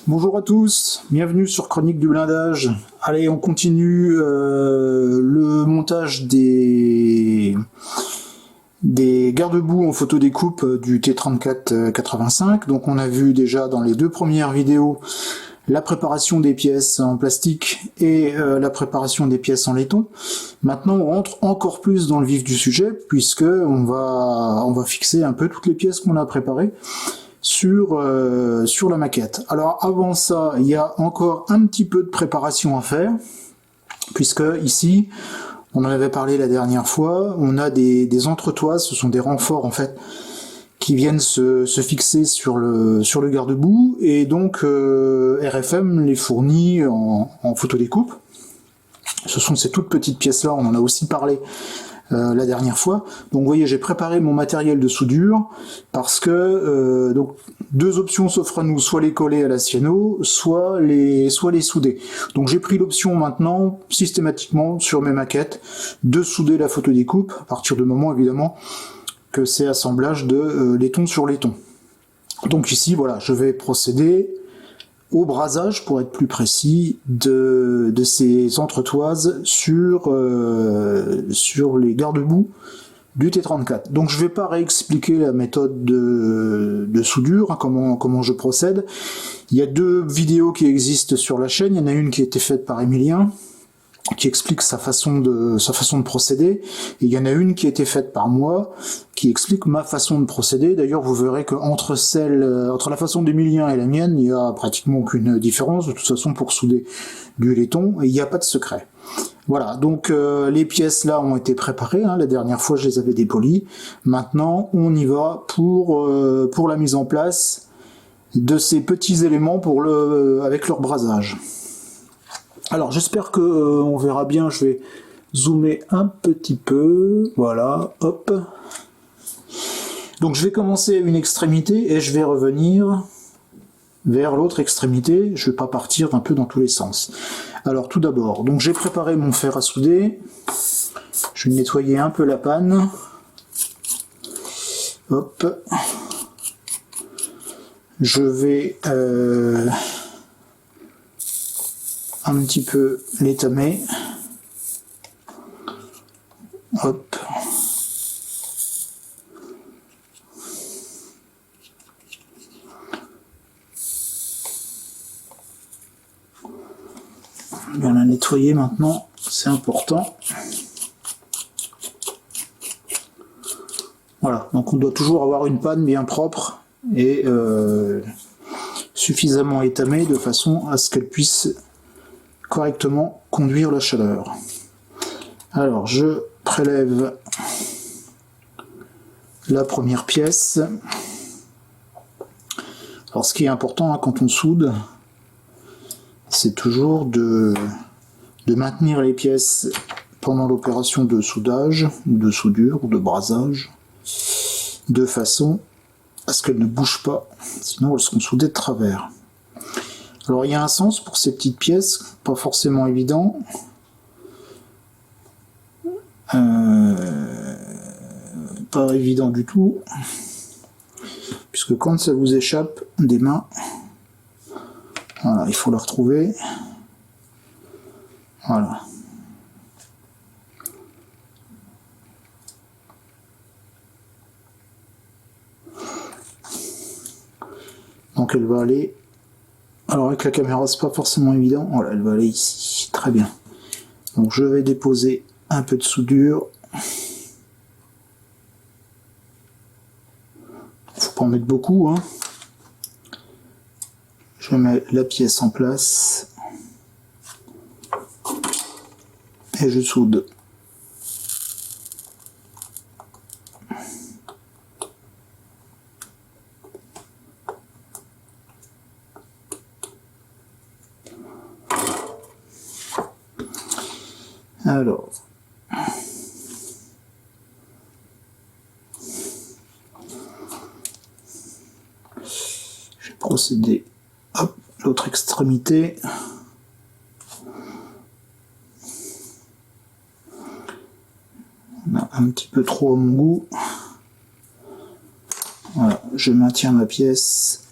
Bonjour à tous, bienvenue sur Chronique du blindage. Allez, on continue le montage des garde-boue en photodécoupe du T3485. Donc on a vu déjà dans les deux premières vidéos la préparation des pièces en plastique et la préparation des pièces en laiton. Maintenant on rentre encore plus dans le vif du sujet puisque on va fixer un peu toutes les pièces qu'on a préparées sur la maquette. Alors avant ça, il y a encore un petit peu de préparation à faire, puisque ici, on en avait parlé la dernière fois, on a des entretoises, ce sont des renforts en fait, qui viennent se fixer sur le garde-boue, et donc RFM les fournit en photodécoupe. Ce sont ces toutes petites pièces-là, on en a aussi parlé la dernière fois. Donc vous voyez, j'ai préparé mon matériel de soudure parce que donc deux options s'offrent à nous, soit les coller à la Ciano, soit les souder. Donc j'ai pris l'option maintenant systématiquement sur mes maquettes de souder la photodécoupe à partir du moment évidemment que c'est assemblage de laiton sur laiton. Donc ici voilà, je vais procéder au brasage, pour être plus précis, de ces entretoises sur les garde-boue du T34. Donc je ne vais pas réexpliquer la méthode de soudure, hein, comment je procède. Il y a deux vidéos qui existent sur la chaîne. Il y en a une qui a été faite par Emilien, qui explique sa façon de procéder, et il y en a une qui a été faite par moi, qui explique ma façon de procéder. D'ailleurs, vous verrez que entre la façon d'Emilien et la mienne, il n'y a pratiquement aucune différence. De toute façon, pour souder du laiton, il n'y a pas de secret. Voilà, donc les pièces là ont été préparées, hein, la dernière fois je les avais dépolies. Maintenant, on y va pour la mise en place de ces petits éléments avec leur brasage. Alors j'espère que on verra bien, je vais zoomer un petit peu, voilà, hop. Donc je vais commencer à une extrémité et je vais revenir vers l'autre extrémité, je vais pas partir un peu dans tous les sens. Alors tout d'abord, donc j'ai préparé mon fer à souder, je vais nettoyer un peu la panne, hop. Je vais un petit peu l'étamer, hop, bien la nettoyer maintenant, c'est important. Voilà, donc on doit toujours avoir une panne bien propre et suffisamment étamée de façon à ce qu'elle puisse correctement conduire la chaleur. Alors je prélève la première pièce. Alors ce qui est important, hein, quand on soude, c'est toujours de maintenir les pièces pendant l'opération de soudage, ou de soudure, ou de brasage, de façon à ce qu'elles ne bougent pas, sinon elles seront soudées de travers. Alors il y a un sens pour ces petites pièces, pas forcément évident. Pas évident du tout, puisque quand ça vous échappe des mains, voilà, il faut la retrouver. Voilà. Donc elle va aller. Alors avec la caméra c'est pas forcément évident. Voilà, elle va aller ici. Très bien. Donc je vais déposer un peu de soudure. Faut pas en mettre beaucoup, hein. Je mets la pièce en place. Et je soude. Alors, je vais procéder à l'autre extrémité. On a un petit peu trop à mon goût. Voilà, je maintiens ma pièce.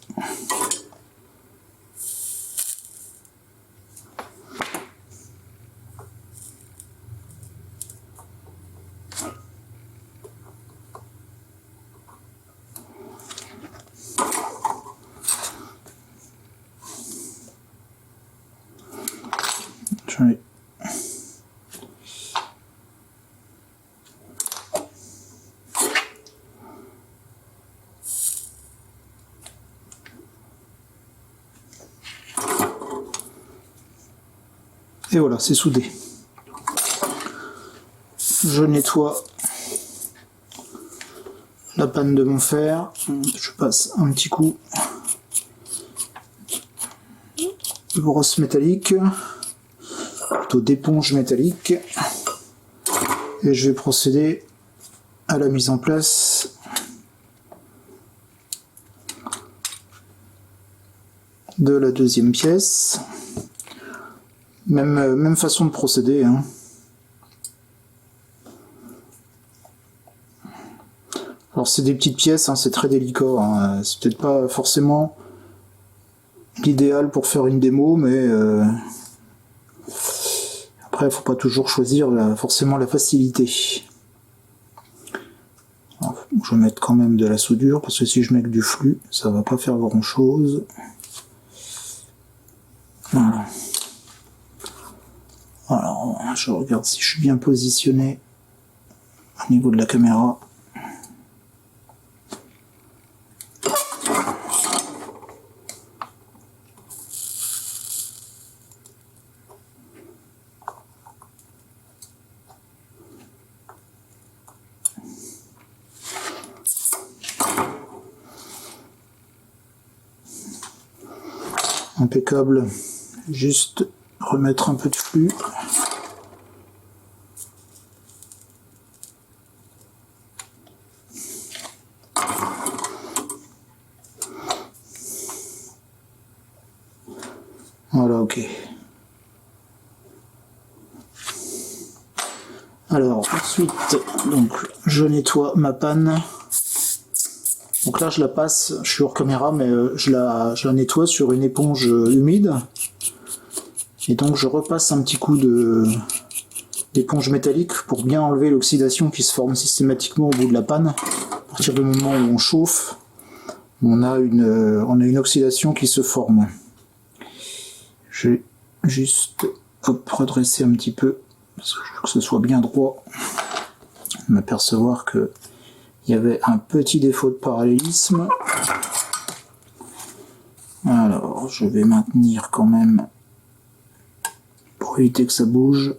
Et voilà, c'est soudé. Je nettoie la panne de mon fer. Je passe un petit coup de brosse métallique, plutôt d'éponge métallique. Et je vais procéder à la mise en place de la deuxième pièce. Même façon de procéder, hein. Alors c'est des petites pièces, hein, c'est très délicat, hein. C'est peut-être pas forcément l'idéal pour faire une démo, mais après il faut pas toujours choisir forcément la facilité. Alors, je vais mettre quand même de la soudure, parce que si je mets que du flux, ça va pas faire grand chose. Voilà. Alors, je regarde si je suis bien positionné au niveau de la caméra. Impeccable. Juste remettre un peu de flux. Voilà, ok. Alors ensuite, donc je nettoie ma panne. Donc là je la passe, je suis hors caméra, mais je la nettoie sur une éponge humide. Et donc je repasse un petit coup d'éponge métallique pour bien enlever l'oxydation qui se forme systématiquement au bout de la panne. À partir du moment où on chauffe, on a une oxydation qui se forme. Je vais juste redresser un petit peu, parce que je veux que ce soit bien droit. M'apercevoir que il y avait un petit défaut de parallélisme. Alors, je vais maintenir quand même pour éviter que ça bouge.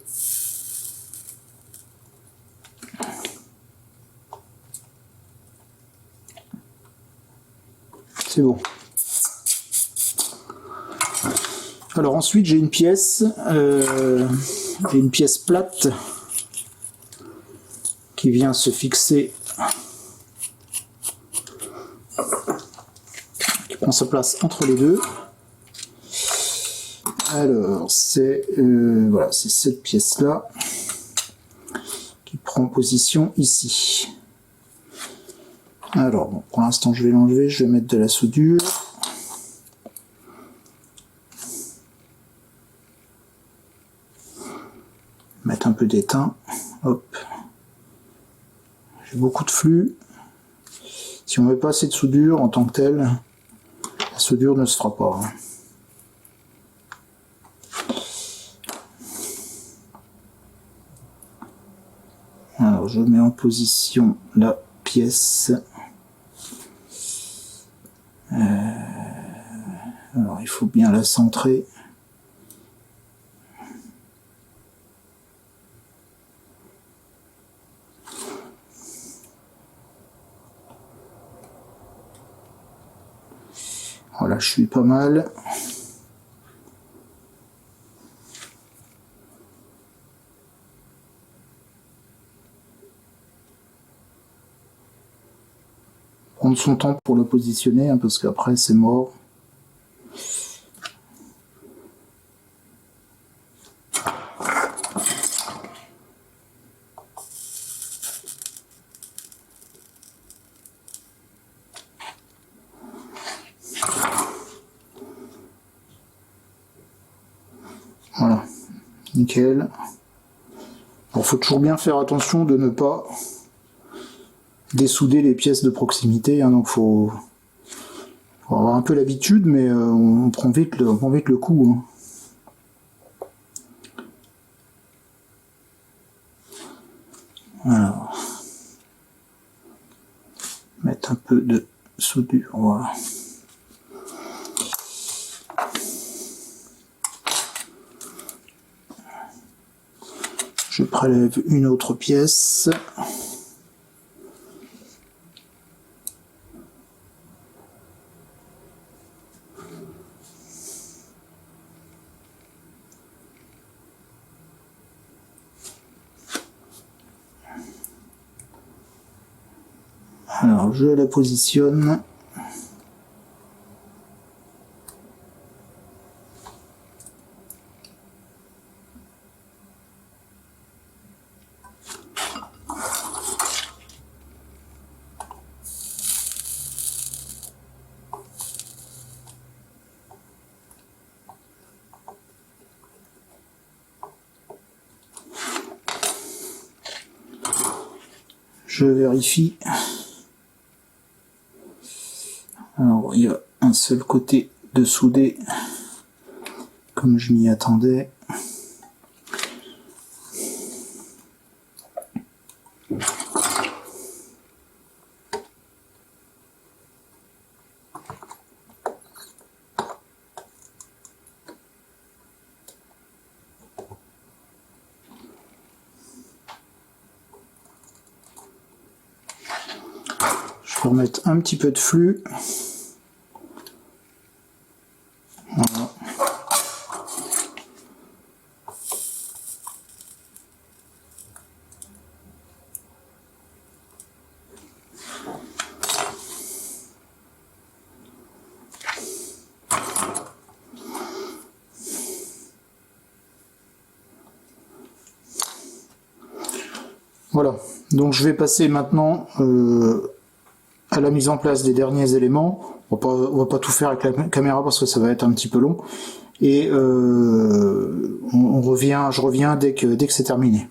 C'est bon. Alors ensuite, j'ai une pièce plate qui vient se fixer, qui prend sa place entre les deux. Alors c'est voilà, c'est cette pièce là qui prend position ici. Alors bon, pour l'instant je vais l'enlever, je vais mettre de la soudure. Mettre un peu d'étain. Hop. J'ai beaucoup de flux. Si on met pas assez de soudure en tant que telle, la soudure ne se fera pas. Alors je mets en position la pièce. Alors il faut bien la centrer. Voilà, je suis pas mal. Prendre son temps pour le positionner, hein, parce qu'après c'est mort. Voilà, nickel. Alors, faut toujours bien faire attention de ne pas dessouder les pièces de proximité, hein, donc faut avoir un peu l'habitude, mais on prend vite le coup. Hein. Alors, mettre un peu de soudure, voilà. Je prélève une autre pièce. Alors je la positionne. Je vérifie. Alors il y a un seul côté de soudé, comme je m'y attendais. Je vais remettre un petit peu de flux. Voilà. Voilà, donc je vais passer maintenant à la mise en place des derniers éléments. On va pas tout faire avec la caméra parce que ça va être un petit peu long. Et je reviens dès que c'est terminé.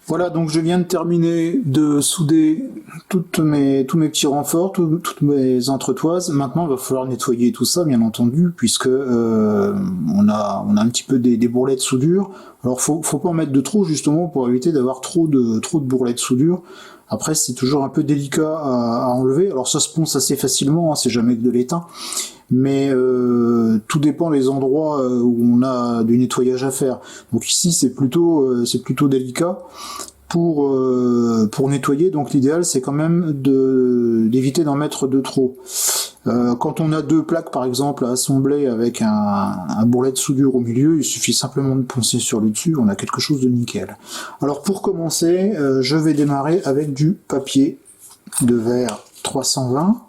Voilà, donc je viens de terminer de souder tous mes petits renforts, toutes mes entretoises. Maintenant, il va falloir nettoyer tout ça, bien entendu, puisque on a un petit peu des bourrelets de soudure. Alors, faut pas en mettre de trop, justement, pour éviter d'avoir trop de bourrelets de soudure. Après, c'est toujours un peu délicat à enlever. Alors, ça se ponce assez facilement, hein, c'est jamais que de l'étain. Mais tout dépend des endroits où on a du nettoyage à faire. Donc ici c'est plutôt délicat pour nettoyer. Donc l'idéal c'est quand même d'éviter d'en mettre de trop. Quand on a deux plaques par exemple à assembler avec un bourrelet de soudure au milieu, il suffit simplement de poncer sur le dessus, on a quelque chose de nickel. Alors pour commencer, je vais démarrer avec du papier de verre 320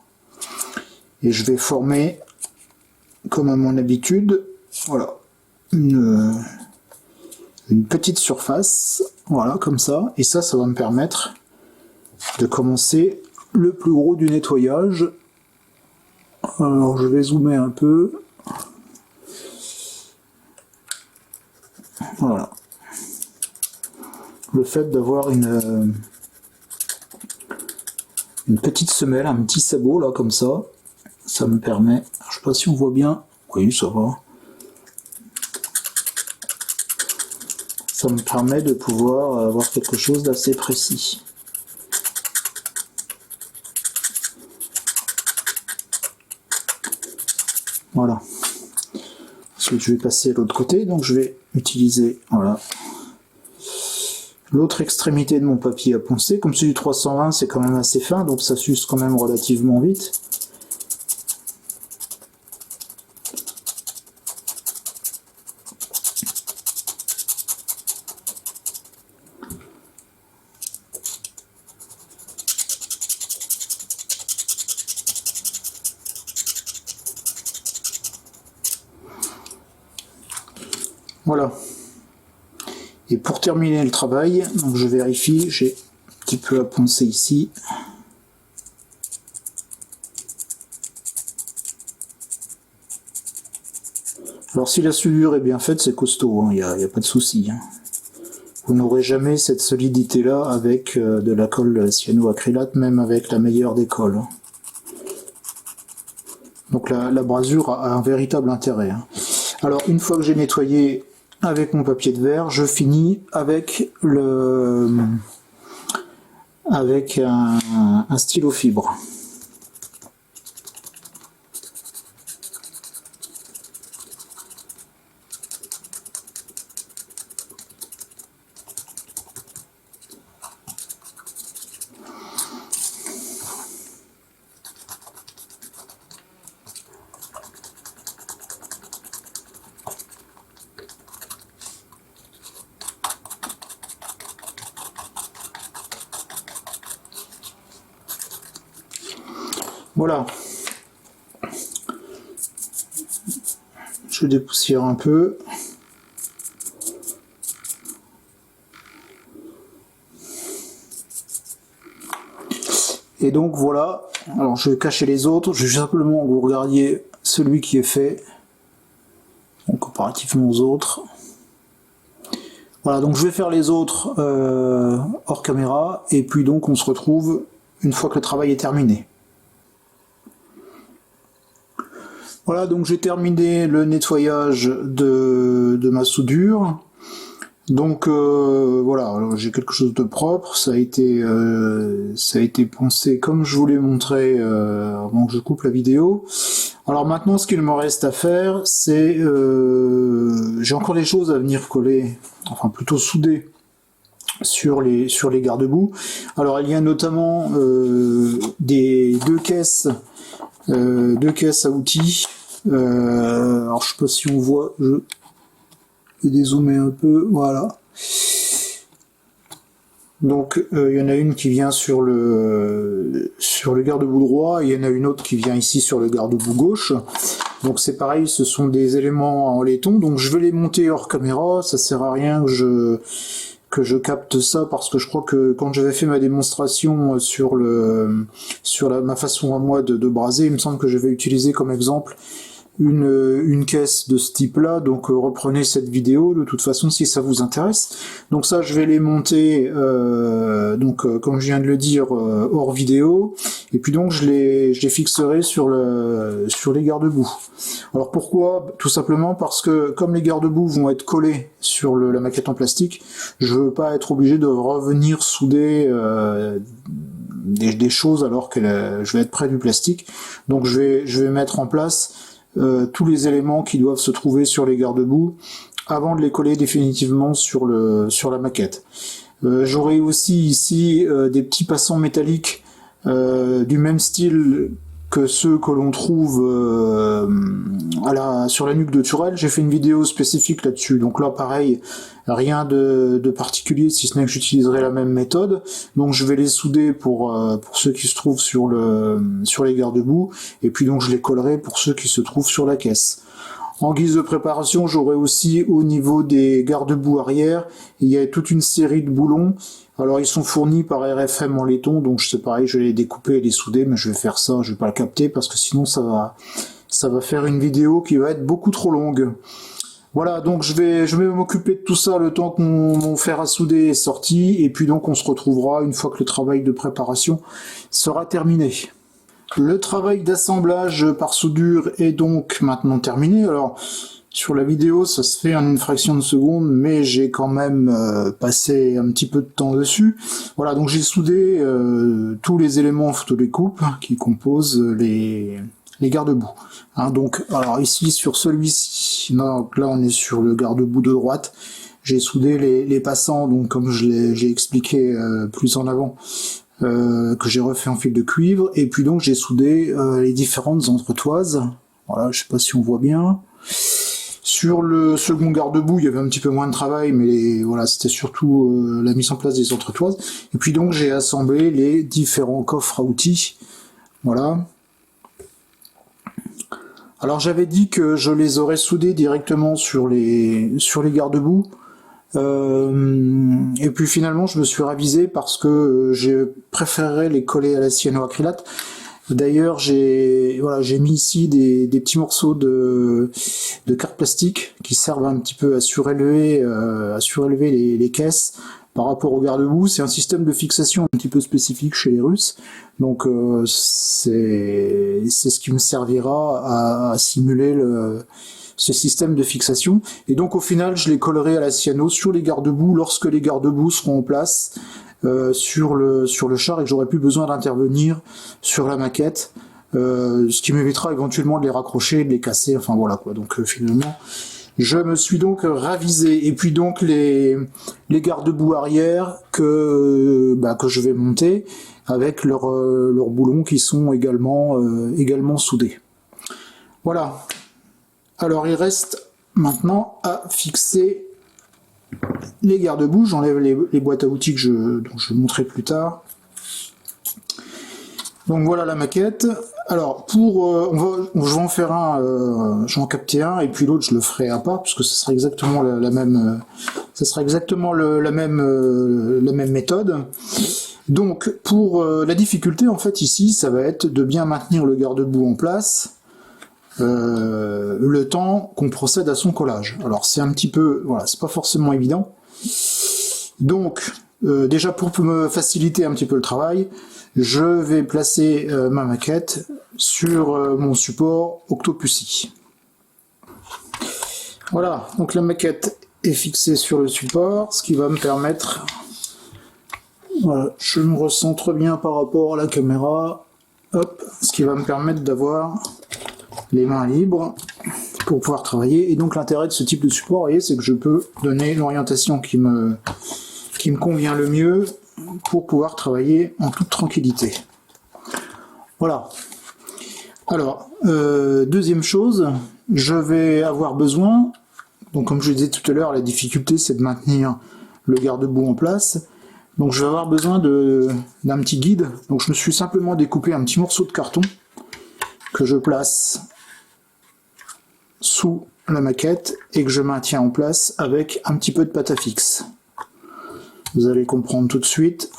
et je vais former comme à mon habitude, voilà, une petite surface, voilà, comme ça, et ça va me permettre de commencer le plus gros du nettoyage. Alors je vais zoomer un peu, voilà, le fait d'avoir une petite semelle, un petit sabot là comme ça me permet, je sais pas si on voit bien, oui ça va, ça me permet de pouvoir avoir quelque chose d'assez précis. Voilà. Ensuite je vais passer à l'autre côté, donc je vais utiliser, voilà, l'autre extrémité de mon papier à poncer. Comme c'est du 320, c'est quand même assez fin, donc ça s'use quand même relativement vite. Voilà. Et pour terminer le travail, donc je vérifie, j'ai un petit peu à poncer ici. Alors si la soudure est bien faite, c'est costaud, hein, y a pas de souci. Hein. Vous n'aurez jamais cette solidité là avec de la colle cyanoacrylate, même avec la meilleure des colles. Hein. Donc la brasure a un véritable intérêt. Hein. Alors une fois que j'ai nettoyé avec mon papier de verre, je finis avec un stylo fibre. Voilà. Je dépoussière un peu. Et donc voilà. Alors je vais cacher les autres. Je vais simplement que vous regardiez celui qui est fait. Donc comparativement aux autres. Voilà, donc je vais faire les autres hors caméra. Et puis donc on se retrouve une fois que le travail est terminé. Voilà, donc j'ai terminé le nettoyage de ma soudure. Donc voilà, j'ai quelque chose de propre, ça a été poncé comme je vous l'ai montré avant que je coupe la vidéo. Alors maintenant, ce qu'il me reste à faire, c'est j'ai encore des choses à venir coller, enfin plutôt souder sur les garde-boue. Alors il y a notamment des deux caisses à outils. Alors je sais pas si on voit, je vais dézoomer un peu, voilà. Donc il y en a une qui vient sur le garde-boue droit, et il y en a une autre qui vient ici sur le garde-boue gauche. Donc c'est pareil, ce sont des éléments en laiton, donc je vais les monter hors caméra, ça sert à rien que je capte ça, parce que je crois que quand j'avais fait ma démonstration sur ma façon à moi de braser, il me semble que j'avais utilisé comme exemple une caisse de ce type là, donc reprenez cette vidéo de toute façon si ça vous intéresse. Donc ça, je vais les monter comme je viens de le dire hors vidéo, et puis donc je les fixerai sur les garde-boue. Alors pourquoi? Tout simplement parce que comme les garde-boue vont être collés sur la maquette en plastique, je veux pas être obligé de revenir souder des choses alors que je vais être près du plastique. Donc je vais mettre en place tous les éléments qui doivent se trouver sur les garde-boue avant de les coller définitivement sur la maquette. J'aurai aussi ici des petits passants métalliques du même style que ceux que l'on trouve sur la nuque de Turel. J'ai fait une vidéo spécifique là-dessus, donc là pareil, rien de particulier, si ce n'est que j'utiliserai la même méthode. Donc je vais les souder pour ceux qui se trouvent sur les garde-boue, et puis donc je les collerai pour ceux qui se trouvent sur la caisse. En guise de préparation, j'aurai aussi au niveau des garde-boue arrière, il y a toute une série de boulons. Alors ils sont fournis par RFM en laiton, donc c'est pareil, je vais les découper et les souder, mais je vais faire ça, je vais pas le capter parce que sinon ça va faire une vidéo qui va être beaucoup trop longue. Voilà, donc je vais m'occuper de tout ça le temps que mon fer à souder est sorti, et puis donc on se retrouvera une fois que le travail de préparation sera terminé. Le travail d'assemblage par soudure est donc maintenant terminé. Alors sur la vidéo ça se fait en une fraction de seconde, mais j'ai quand même passé un petit peu de temps dessus. Voilà, donc j'ai soudé tous les éléments photodécoupe qui composent les garde-boue. Donc alors ici sur celui-ci, donc là on est sur le garde-boue de droite. J'ai soudé les passants, donc comme j'ai expliqué plus en avant, que j'ai refait en fil de cuivre, et puis donc j'ai soudé les différentes entretoises. Voilà, je sais pas si on voit bien. Sur le second garde-boue, il y avait un petit peu moins de travail, mais voilà, c'était surtout la mise en place des entretoises. Et puis donc j'ai assemblé les différents coffres à outils. Voilà. Alors j'avais dit que je les aurais soudés directement sur les garde-boue. Et puis finalement je me suis ravisé parce que j'ai préféré les coller à la cyanoacrylate. D'ailleurs j'ai mis ici des petits morceaux de carte plastique qui servent un petit peu à surélever les caisses par rapport au garde-boue. C'est un système de fixation un petit peu spécifique chez les Russes, donc c'est ce qui me servira à simuler ce système de fixation. Et donc au final, je les collerai à la cyano sur les garde-boue lorsque les garde-boue seront en place sur le char et que j'aurai plus besoin d'intervenir sur la maquette. Ce qui m'évitera éventuellement de les raccrocher, de les casser, enfin voilà quoi. Donc finalement, je me suis donc ravisé. Et puis donc les garde-boue arrière que je vais monter avec leurs boulons qui sont également soudés. Voilà. Alors il reste maintenant à fixer les garde-boue. J'enlève les boîtes à outils dont je montrerai plus tard. Donc voilà la maquette. Alors je vais en faire un, je vais en capter un et puis l'autre je le ferai à part puisque ce sera exactement la même méthode. Donc pour la difficulté en fait ici, ça va être de bien maintenir le garde-boue en place le temps qu'on procède à son collage. Alors c'est un petit peu, voilà, c'est pas forcément évident. Donc déjà pour me faciliter un petit peu le travail, je vais placer ma maquette sur mon support Octopussy. Voilà, donc la maquette est fixée sur le support, ce qui va me permettre... Voilà, je me recentre bien par rapport à la caméra. Hop, ce qui va me permettre d'avoir les mains libres pour pouvoir travailler. Et donc l'intérêt de ce type de support, vous voyez, c'est que je peux donner l'orientation qui me convient le mieux pour pouvoir travailler en toute tranquillité. Voilà. Alors, deuxième chose, je vais avoir besoin, donc comme je le disais tout à l'heure, la difficulté c'est de maintenir le garde-boue en place, donc je vais avoir besoin d'un petit guide, donc je me suis simplement découpé un petit morceau de carton que je place sous la maquette et que je maintiens en place avec un petit peu de pâte à fixe. Vous allez comprendre tout de suite.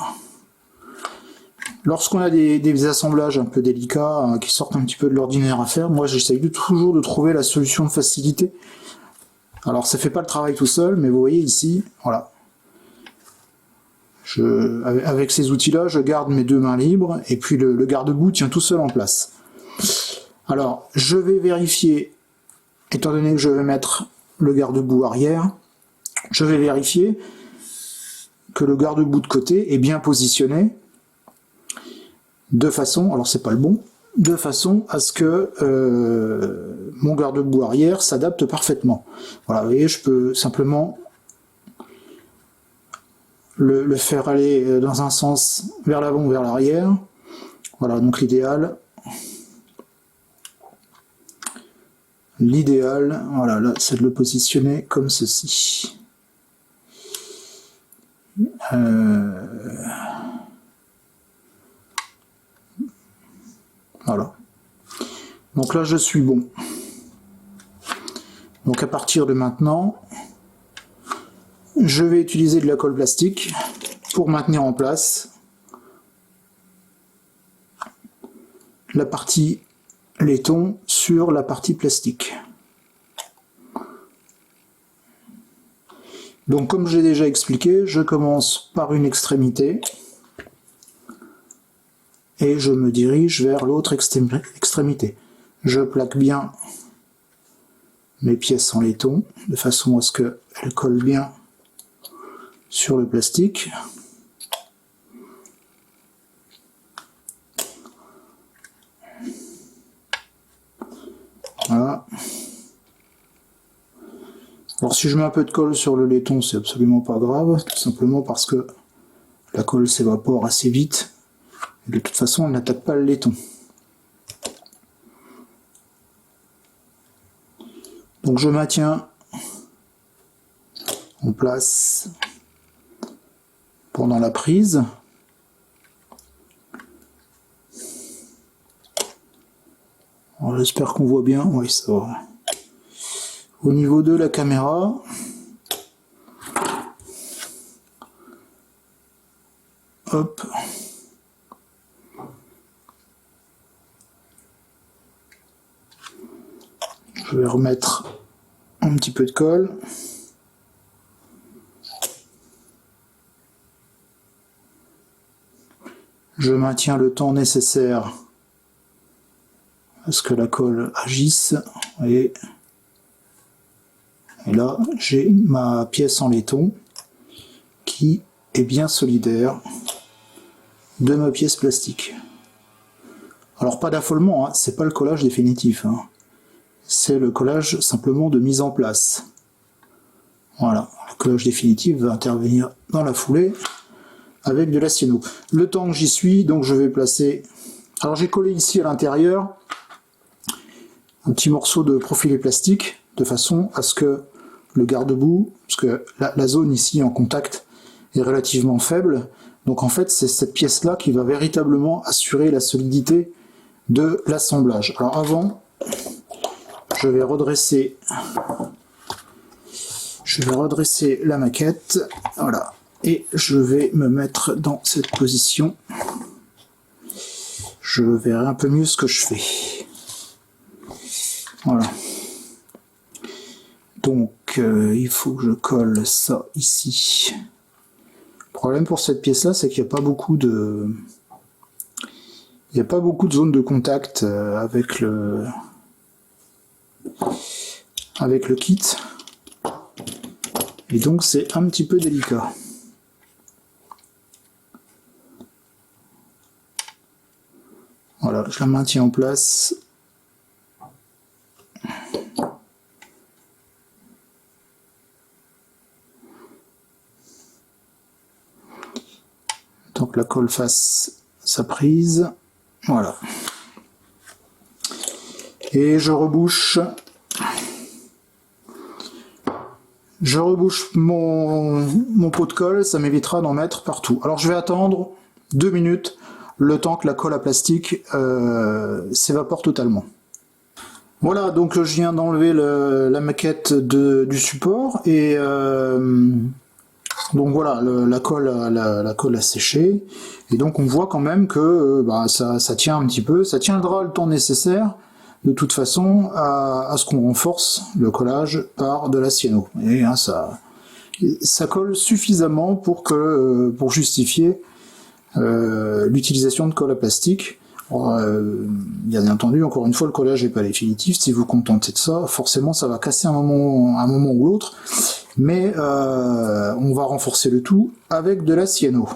Lorsqu'on a des assemblages un peu délicats, qui sortent un petit peu de l'ordinaire à faire, moi j'essaye toujours de trouver la solution de facilité. Alors ça fait pas le travail tout seul, mais vous voyez ici, voilà. Avec ces outils-là, je garde mes deux mains libres, et puis le garde-boue tient tout seul en place. Alors, je vais vérifier, étant donné que je vais mettre le garde-boue arrière, je vais vérifier que le garde-boue de côté est bien positionné, de façon, alors c'est pas le bon, de façon à ce que mon garde-boue arrière s'adapte parfaitement. Voilà, vous voyez, je peux simplement le faire aller dans un sens vers l'avant ou vers l'arrière. Voilà, donc l'idéal, voilà, là, c'est de le positionner comme ceci. Voilà. Donc là, je suis bon. Donc à partir de maintenant, je vais utiliser de la colle plastique pour maintenir en place la partie laiton sur la partie plastique. Donc comme j'ai déjà expliqué, je commence par une extrémité et je me dirige vers l'autre extrémité. Je plaque bien mes pièces en laiton de façon à ce qu'elles collent bien sur le plastique. Voilà. Alors si je mets un peu de colle sur le laiton, c'est absolument pas grave, tout simplement parce que la colle s'évapore assez vite. Et de toute façon, elle n'attaque pas le laiton. Donc je maintiens en place pendant la prise. J'espère qu'on voit bien. Oui, ça va. Au niveau de la caméra, hop. Je vais remettre un petit peu de colle. Je maintiens le temps nécessaire à ce que la colle agisse. Vous voyez. Et là, j'ai ma pièce en laiton qui est bien solidaire de ma pièce plastique. Alors pas d'affolement, hein, c'est pas le collage définitif, hein. C'est le collage simplement de mise en place. Voilà, le collage définitif va intervenir dans la foulée avec de la cyano. Le temps que j'y suis, donc je vais placer... Alors j'ai collé ici à l'intérieur un petit morceau de profilé plastique, de façon à ce que le garde-boue, parce que la zone ici en contact est relativement faible, donc en fait c'est cette pièce-là qui va véritablement assurer la solidité de l'assemblage. Alors avant, je vais redresser la maquette, voilà, et je vais me mettre dans cette position. Je verrai un peu mieux ce que je fais. Voilà. Donc il faut que je colle ça ici. Le problème pour cette pièce-là, c'est qu'il n'y a pas beaucoup de... Il n'y a pas beaucoup de zones de contact avec le kit. Et donc c'est un petit peu délicat. Voilà, je la maintiens en place. Donc la colle fasse sa prise. Voilà. Et je rebouche mon pot de colle, ça m'évitera d'en mettre partout. Alors je vais attendre 2 minutes, le temps que la colle à plastique s'évapore totalement. Voilà, donc je viens d'enlever la maquette du support, et donc voilà, la colle a séché, et donc on voit quand même que ça tient un petit peu, ça tiendra le temps nécessaire de toute façon à ce qu'on renforce le collage par de la cyano. Et hein, ça colle suffisamment pour justifier l'utilisation de colle à plastique. Bien entendu, encore une fois, le collage n'est pas définitif. Si vous vous contentez de ça, forcément ça va casser un moment ou l'autre, mais on va renforcer le tout avec de la cyano.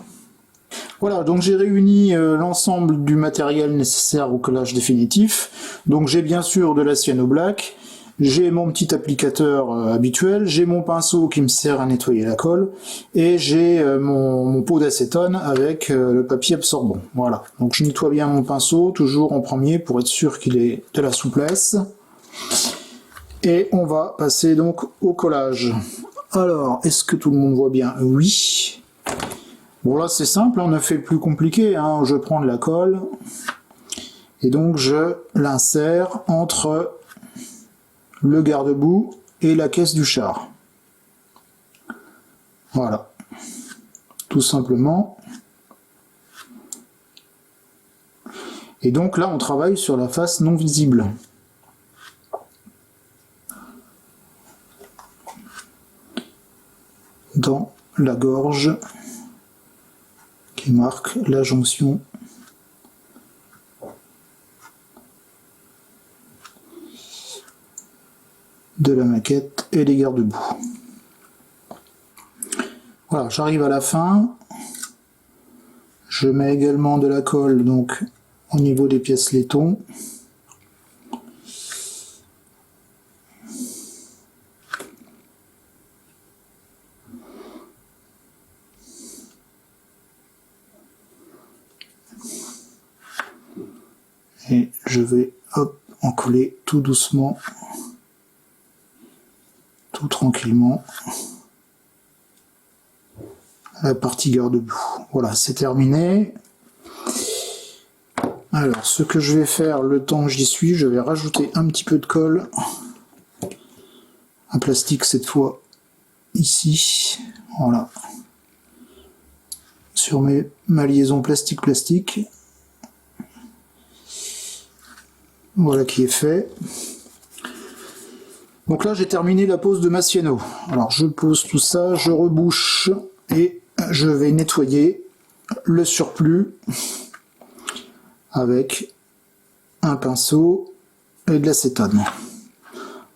Voilà, donc j'ai réuni l'ensemble du matériel nécessaire au collage définitif. Donc j'ai bien sûr de la cyano black, j'ai mon petit applicateur habituel, j'ai mon pinceau qui me sert à nettoyer la colle, et j'ai mon pot d'acétone avec le papier absorbant. Voilà, donc je nettoie bien mon pinceau, toujours en premier, pour être sûr qu'il ait de la souplesse. Et on va passer donc au collage. Alors, est-ce que tout le monde voit bien? Oui. Bon là c'est simple, on ne fait plus compliqué, hein. Je prends de la colle, et donc je l'insère entre le garde-boue et la caisse du char. Voilà, tout simplement. Et donc là on travaille sur la face non visible. Dans la gorge qui marque la jonction de la maquette et les garde-boue. Voilà, j'arrive à la fin. Je mets également de la colle donc au niveau des pièces laiton. Et je vais en coller tout doucement, tout tranquillement, la partie garde-boue. Voilà, c'est terminé. Alors, ce que je vais faire, le temps que j'y suis, je vais rajouter un petit peu de colle, un plastique cette fois, ici, voilà, sur ma liaison plastique. Voilà qui est fait. Donc là j'ai terminé la pose de ma cyano. Alors je pose tout ça, je rebouche et je vais nettoyer le surplus avec un pinceau et de l'acétone.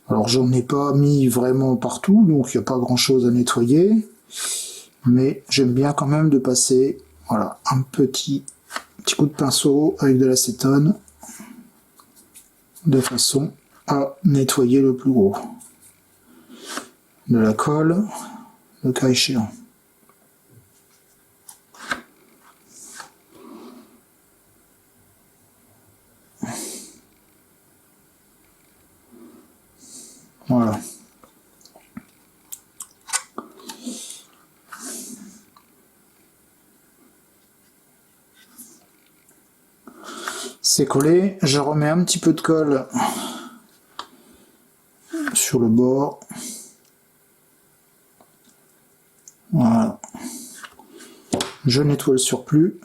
Alors j'en ai pas mis vraiment partout, donc il n'y a pas grand chose à nettoyer. Mais j'aime bien quand même de passer, voilà, un petit coup de pinceau avec de l'acétone, de façon à nettoyer le plus gros. De la colle, le cas échéant. Voilà. C'est collé, je remets un petit peu de colle sur le bord. Voilà. Je nettoie le surplus.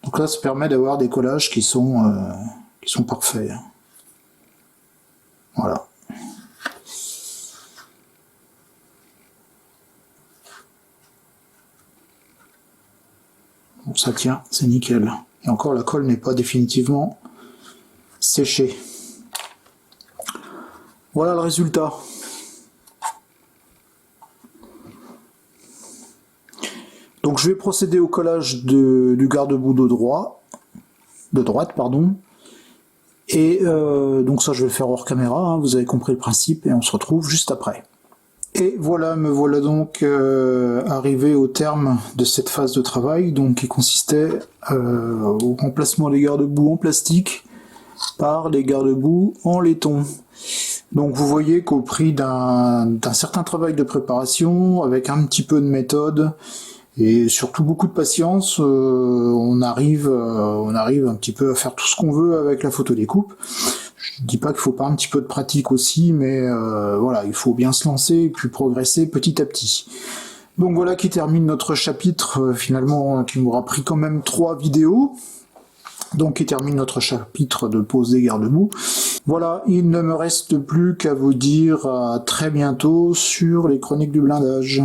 Donc là, ça permet d'avoir des collages qui sont parfaits. Voilà. Bon, ça tient, c'est nickel. Et encore, la colle n'est pas définitivement séchée. Voilà le résultat. Donc je vais procéder au collage du garde-boue de droite. Et donc ça je vais le faire hors caméra, hein, vous avez compris le principe, et on se retrouve juste après. Et voilà, me voilà donc arrivé au terme de cette phase de travail, donc qui consistait au remplacement des garde-boue en plastique par les garde-boue en laiton. Donc vous voyez qu'au prix d'un certain travail de préparation, avec un petit peu de méthode, et surtout beaucoup de patience, on arrive un petit peu à faire tout ce qu'on veut avec la photo découpe. Je dis pas qu'il faut pas un petit peu de pratique aussi, mais voilà, il faut bien se lancer et puis progresser petit à petit. Donc voilà qui termine notre chapitre, finalement, qui m'aura pris quand même 3 vidéos. Donc qui termine notre chapitre de pose des garde-boue. Voilà, il ne me reste plus qu'à vous dire à très bientôt sur les chroniques du blindage.